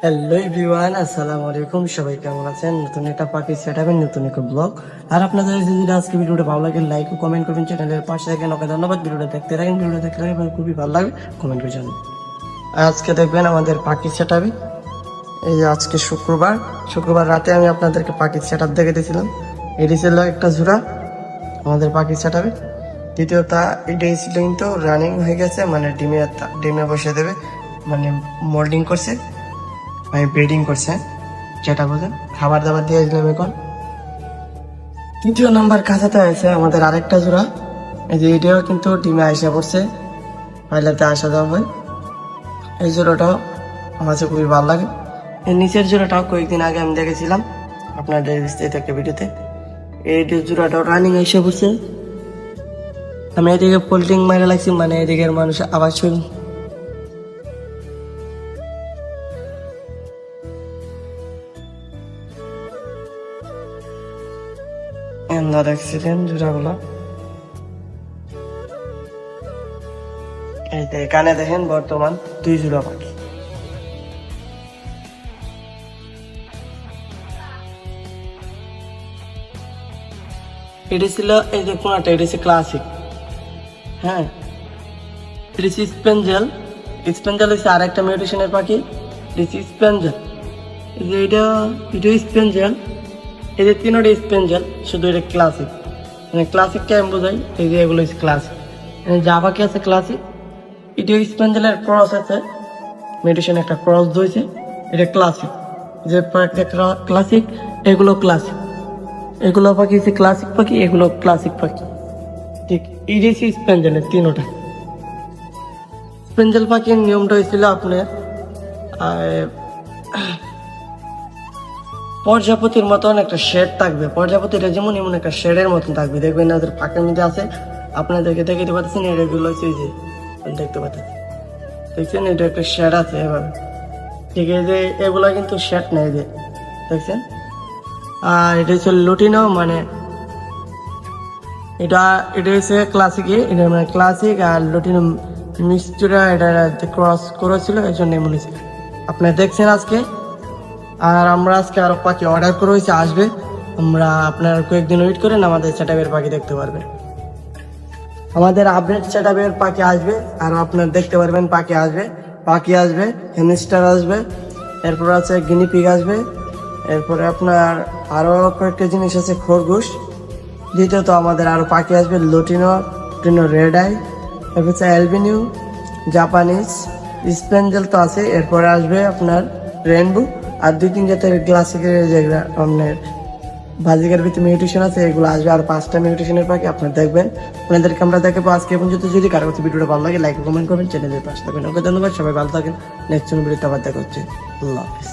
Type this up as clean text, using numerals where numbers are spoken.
Hello everyone, আসসালামু আলাইকুম। সবাই কেমন আছেন? নতুন একটা পাখি সেটআপের নতুন একটা ব্লগ। আর আপনাদের যদি আজকে ভিডিওটা ভালো লাগে লাইক ও কমেন্ট করবেন, চ্যানেলের পাশে থাকেন ওকে ধন্যবাদ। ভিডিওটা দেখতে থাকেন, ভিডিওটা দেখতে থাকেন, খুবই ভালো লাগে, কমেন্ট করে জানাবেন। আজকে দেখবেন আমাদের পাখি সেটআপে, এই যে আজকে শুক্রবার রাতে আমি আপনাদেরকে পাখি সেটআপ দেখে দিয়েছিলাম। এটি ছিল একটা জোড়া আমাদের পাখি সেটআপে। দ্বিতীয়টা এটাই ছিল কিন্তু রানিং হয়ে গেছে, মানে ডিমে বসে দেবে, মানে মোল্ডিং করছে, মানে ব্রিডিং করছে, যেটা বোঝেন। খাবার দাবার দিয়ে দিলাম এখন। তৃতীয় নাম্বার কাছাতে হয়েছে আমাদের আরেকটা জোড়া, এই যে এটাও কিন্তু ডিমে আসা পড়ছে, পাইলাতে আসা যাওয়া হয়। এই জোড়াটাও আমার কাছে খুবই ভালো লাগে। এই নিচের জোড়াটাও কয়েকদিন আগে আমি দেখেছিলাম আপনাদের বিস্তারিত একটা ভিডিওতে। এই জোড়াটাও রানিং এসে পড়ছে। আমি এদিকে পোল্টিং মারা লাগছি, মানে এদিকের মানুষ আওয়াজ শুন দেখছিলেন জোড়াগুলো। এই যে এখানে দেখেন বর্তমান 2 জোড়া পাখি। এটি ছিল এই যে কোনটা, এটি হচ্ছে ক্লাসিক। হ্যাঁ, এটি হচ্ছে স্পেঞ্জেল হচ্ছে আর একটা মিউটেশনের পাখি। এটি হচ্ছে স্পেঞ্জেল। এই যে এটা স্পেঞ্জেল, এই যে তিনটা স্পেঞ্জেল, শুধু এটা ক্লাসিক। মানে ক্লাসিককে আমি বোঝাই, এই যে এগুলো হচ্ছে ক্লাসিক। যা পাখি আছে ক্লাসিক, এটিও স্পেঞ্জেলের ক্রস আছে, মিউটেশন একটা ক্রস ধরেছে, এটা ক্লাসিক। যে ক্লাসিক, এগুলো ক্লাসিক। এগুলো পাখি হচ্ছে ক্লাসিক পাখি, এগুলো ক্লাসিক পাখি। ঠিক ইডিসি স্পেঞ্জেলের তিনোটা। স্পেঞ্জেল পাখির নিয়মটা হয়েছিল আপনার প্রজাপতির মতন একটা শেড থাকবে। প্রজাপতিটা যেমন এমন একটা শেডের মতন থাকবে, দেখবেন না ওদের ফাঁকের মধ্যে আছে, আপনাদেরকে দেখতে পাচ্ছেন এগুলো হচ্ছে যে দেখতে পাচ্ছেন, দেখছেন এটা একটা শেড আছে এভাবে। ঠিক আছে, যে এগুলো কিন্তু শেড নেই, যে দেখছেন। আর এটা হচ্ছে লুটিনো, মানে এটা হচ্ছে ক্লাসিকে, এটা মানে ক্লাসিক আর লুটিনো মিক্সচুরা, এটা ক্রস করেছিল, এই জন্য এমন হয়েছে আপনারা দেখছেন আজকে। আর আমরা আজকে আরো পাখি অর্ডার করে হয়েছে, আসবে। আমরা আপনার কয়েকদিন ওয়েট করেন, আমাদের সেটআপের পাখি দেখতে পারবেন। আমাদের আপডেট সেটআপের পাখি আসবে, আর আপনার দেখতে পারবেন পাখি আসবে, হ্যামস্টার আসবে, এরপর আছে গিনিপিগ আসবে, এরপরে আপনার আরো কয়েকটা জিনিস আছে, খরগোশ। দ্বিতীয়ত আমাদের আরো পাখি আসবে, লুটিনো রেড আই, এরপর হচ্ছে অ্যালবিনিউ, জাপানিজ, স্পেঞ্জেল তো আছে, এরপরে আসবে আপনার রেনবো, আর 2-3 জাতের ক্লাসিকের যেগুলো আপনার বাজিকার ভিতরে মিউটেশন আছে, এগুলো আসবে। আর 5টা মিউটেশনের পাখি আপনারা দেখবেন। আপনাদেরকে আমরা দেখাবো আজকে পর্যন্ত। যদি কারো কাছে ভিডিওটা ভালো লাগে লাইক কমেন্ট করবেন, চ্যানেলের পাশে থাকবেন। ওকে ধন্যবাদ, সবাই ভালো থাকেন। নেক্সট ভিডিওতে আবার দেখা হচ্ছে। আল্লাহ হাফিজ।